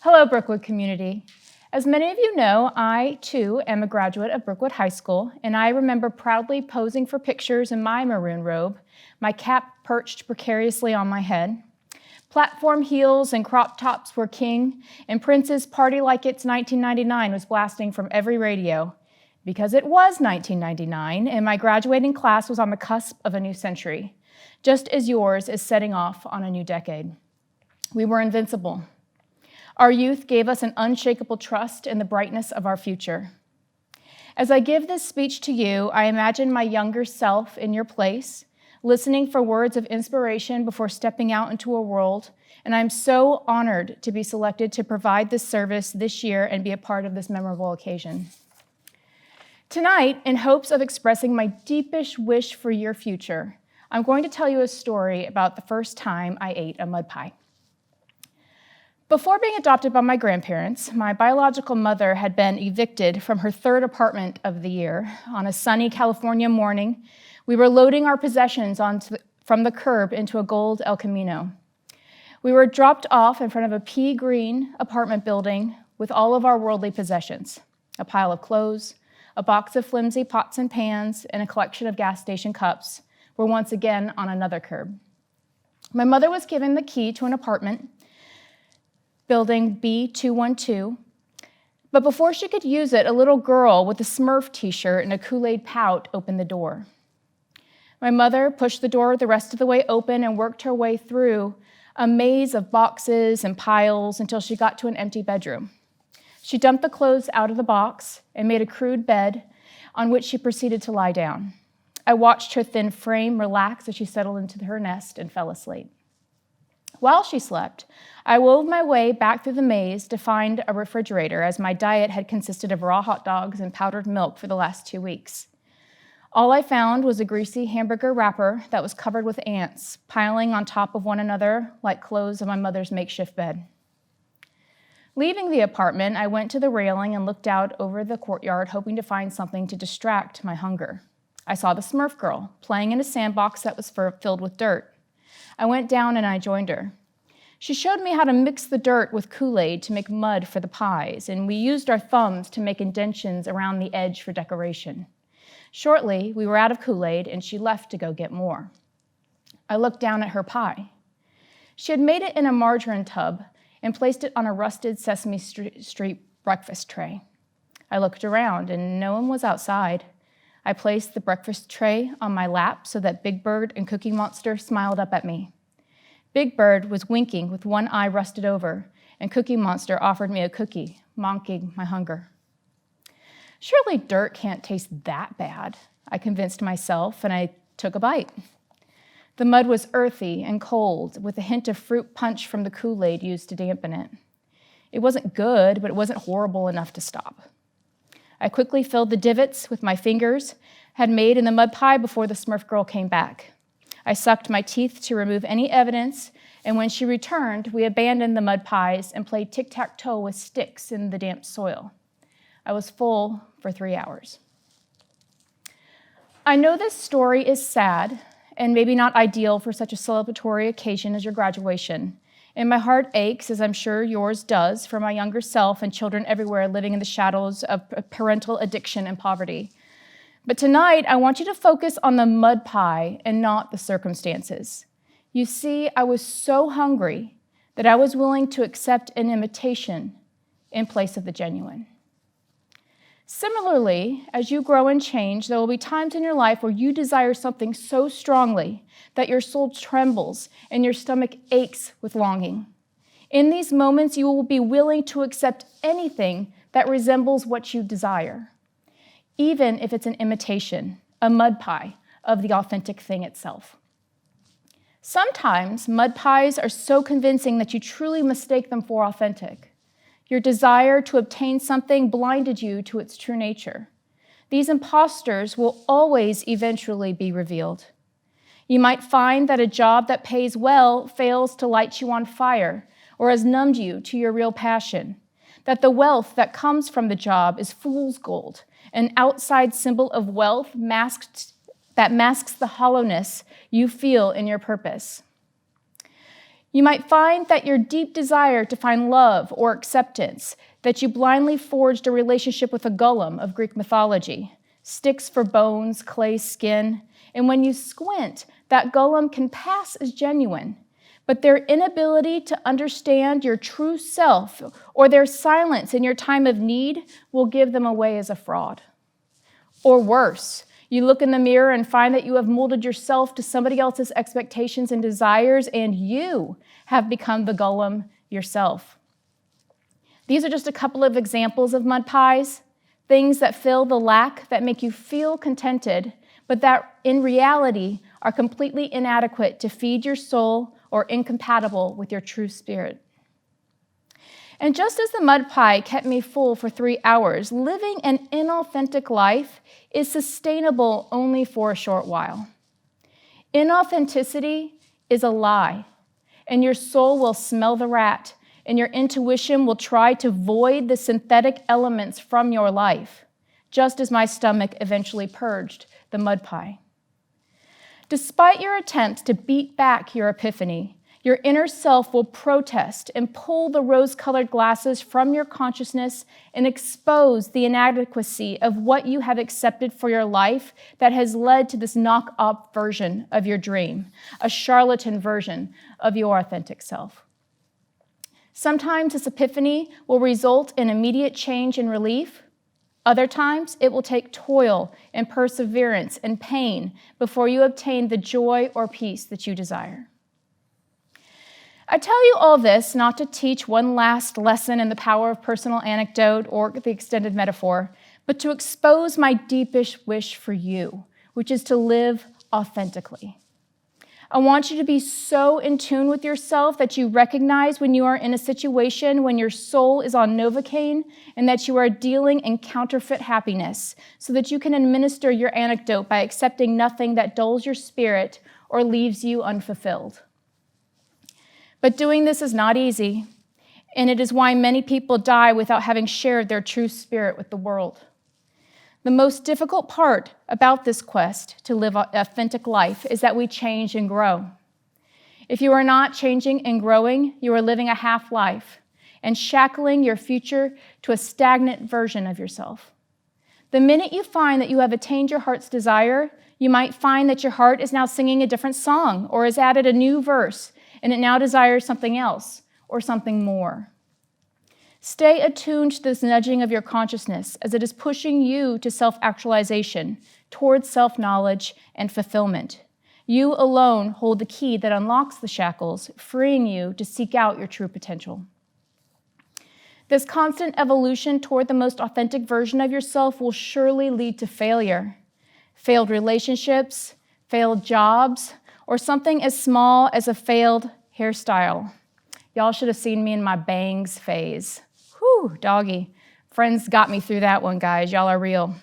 Hello, Brookwood community. As many of you know, I, too, am a graduate of Brookwood High School, and I remember proudly posing for pictures in my maroon robe, my cap perched precariously on my head. Platform heels and crop tops were king, and Prince's Party Like It's 1999 was blasting from every radio, because it was 1999, and my graduating class was on the cusp of a new century, just as yours is setting off on a new decade. We were invincible. Our youth gave us an unshakable trust in the brightness of our future. As I give this speech to you, I imagine my younger self in your place, listening for words of inspiration before stepping out into a world, and I'm so honored to be selected to provide this service this year and be a part of this memorable occasion. Tonight, in hopes of expressing my deepest wish for your future, I'm going to tell you a story about the first time I ate a mud pie. Before being adopted by my grandparents, my biological mother had been evicted from her third apartment of the year. On a sunny California morning, we were loading our possessions from the curb into a gold El Camino. We were dropped off in front of a pea green apartment building with all of our worldly possessions, a pile of clothes, a box of flimsy pots and pans, and a collection of gas station cups. We're once again on another curb. My mother was given the key to an apartment, building B212, but before she could use it, a little girl with a Smurf t-shirt and a Kool-Aid pout opened the door. My mother pushed the door the rest of the way open and worked her way through a maze of boxes and piles until she got to an empty bedroom. She dumped the clothes out of the box and made a crude bed on which she proceeded to lie down. I watched her thin frame relax as she settled into her nest and fell asleep. While she slept, I wove my way back through the maze to find a refrigerator, as my diet had consisted of raw hot dogs and powdered milk for the last 2 weeks. All I found was a greasy hamburger wrapper that was covered with ants, piling on top of one another like clothes on my mother's makeshift bed. Leaving the apartment, I went to the railing and looked out over the courtyard, hoping to find something to distract my hunger. I saw the Smurf girl playing in a sandbox that was filled with dirt. I went down and I joined her. She showed me how to mix the dirt with Kool-Aid to make mud for the pies, and we used our thumbs to make indentions around the edge for decoration. Shortly, we were out of Kool-Aid, and she left to go get more. I looked down at her pie. She had made it in a margarine tub and placed it on a rusted Sesame Street breakfast tray. I looked around, and no one was outside. I placed the breakfast tray on my lap so that Big Bird and Cookie Monster smiled up at me. Big Bird was winking with one eye rusted over, and Cookie Monster offered me a cookie, mocking my hunger. Surely dirt can't taste that bad, I convinced myself, and I took a bite. The mud was earthy and cold, with a hint of fruit punch from the Kool-Aid used to dampen it. It wasn't good, but it wasn't horrible enough to stop. I quickly filled the divots with my fingers had made in the mud pie before the Smurf girl came back. I sucked my teeth to remove any evidence, and when she returned, we abandoned the mud pies and played tic-tac-toe with sticks in the damp soil. I was full for 3 hours. I know this story is sad and maybe not ideal for such a celebratory occasion as your graduation, and my heart aches, as I'm sure yours does, for my younger self and children everywhere living in the shadows of parental addiction and poverty. But tonight, I want you to focus on the mud pie and not the circumstances. You see, I was so hungry that I was willing to accept an imitation in place of the genuine. Similarly, as you grow and change, there will be times in your life where you desire something so strongly that your soul trembles and your stomach aches with longing. In these moments, you will be willing to accept anything that resembles what you desire, even if it's an imitation, a mud pie of the authentic thing itself. Sometimes mud pies are so convincing that you truly mistake them for authentic. Your desire to obtain something blinded you to its true nature. These imposters will always eventually be revealed. You might find that a job that pays well fails to light you on fire or has numbed you to your real passion, that the wealth that comes from the job is fool's gold, an outside symbol of wealth that masks the hollowness you feel in your purpose. You might find that your deep desire to find love or acceptance, that you blindly forged a relationship with a golem of Greek mythology, sticks for bones, clay skin, and when you squint, that golem can pass as genuine, but their inability to understand your true self or their silence in your time of need will give them away as a fraud. Or worse, you look in the mirror and find that you have molded yourself to somebody else's expectations and desires, and you have become the golem yourself. These are just a couple of examples of mud pies, things that fill the lack, that make you feel contented, but that in reality are completely inadequate to feed your soul or incompatible with your true spirit. And just as the mud pie kept me full for 3 hours, living an inauthentic life is sustainable only for a short while. Inauthenticity is a lie, and your soul will smell the rat, and your intuition will try to void the synthetic elements from your life, just as my stomach eventually purged the mud pie. Despite your attempts to beat back your epiphany, your inner self will protest and pull the rose-colored glasses from your consciousness and expose the inadequacy of what you have accepted for your life that has led to this knock-up version of your dream, a charlatan version of your authentic self. Sometimes this epiphany will result in immediate change and relief. Other times, it will take toil and perseverance and pain before you obtain the joy or peace that you desire. I tell you all this not to teach one last lesson in the power of personal anecdote or the extended metaphor, but to expose my deepest wish for you, which is to live authentically. I want you to be so in tune with yourself that you recognize when you are in a situation when your soul is on Novocaine and that you are dealing in counterfeit happiness, so that you can administer your anecdote by accepting nothing that dulls your spirit or leaves you unfulfilled. But doing this is not easy, and it is why many people die without having shared their true spirit with the world. The most difficult part about this quest to live an authentic life is that we change and grow. If you are not changing and growing, you are living a half-life and shackling your future to a stagnant version of yourself. The minute you find that you have attained your heart's desire, you might find that your heart is now singing a different song or has added a new verse, and it now desires something else or something more. Stay attuned to this nudging of your consciousness as it is pushing you to self-actualization, towards self-knowledge and fulfillment. You alone hold the key that unlocks the shackles, freeing you to seek out your true potential. This constant evolution toward the most authentic version of yourself will surely lead to failure. Failed relationships, failed jobs, or something as small as a failed hairstyle. Y'all should have seen me in my bangs phase. Whew, doggy. Friends got me through that one, guys. Y'all are real.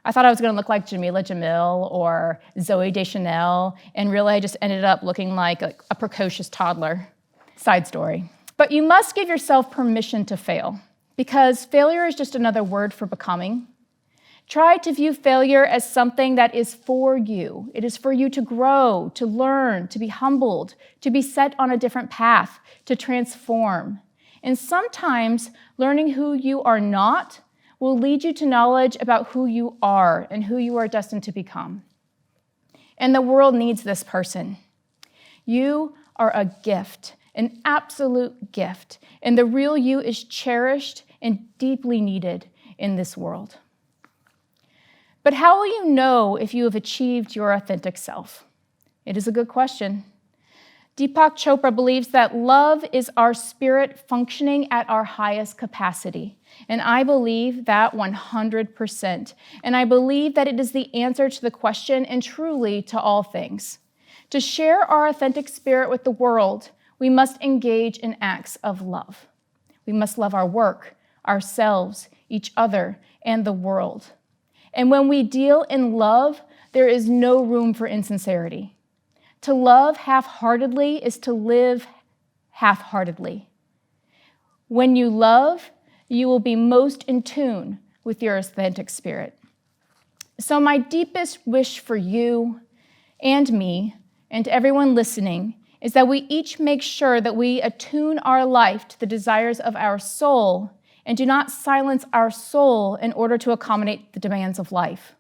I thought I was going to look like Jamila Jamil or Zooey Deschanel, and really I just ended up looking like a precocious toddler. Side story. But you must give yourself permission to fail, because failure is just another word for becoming. Try to view failure as something that is for you. It is for you to grow, to learn, to be humbled, to be set on a different path, to transform. And sometimes learning who you are not will lead you to knowledge about who you are and who you are destined to become. And the world needs this person. You are a gift, an absolute gift, and the real you is cherished and deeply needed in this world. But how will you know if you have achieved your authentic self? It is a good question. Deepak Chopra believes that love is our spirit functioning at our highest capacity. And I believe that 100%. And I believe that it is the answer to the question and truly to all things. To share our authentic spirit with the world, we must engage in acts of love. We must love our work, ourselves, each other, and the world. And when we deal in love, there is no room for insincerity. To love half-heartedly is to live half-heartedly. When you love, you will be most in tune with your authentic spirit. So my deepest wish for you and me and everyone listening is that we each make sure that we attune our life to the desires of our soul and do not silence our soul in order to accommodate the demands of life.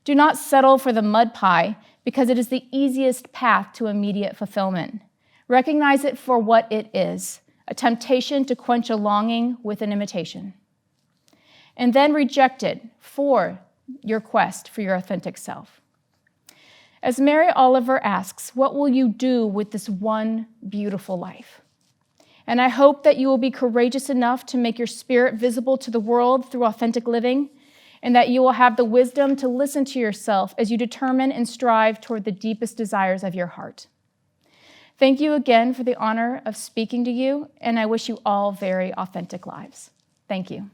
Do not settle for the mud pie because it is the easiest path to immediate fulfillment. Recognize it for what it is, a temptation to quench a longing with an imitation. And then reject it for your quest for your authentic self. As Mary Oliver asks, what will you do with this one beautiful life? And I hope that you will be courageous enough to make your spirit visible to the world through authentic living, and that you will have the wisdom to listen to yourself as you determine and strive toward the deepest desires of your heart. Thank you again for the honor of speaking to you, and I wish you all very authentic lives. Thank you.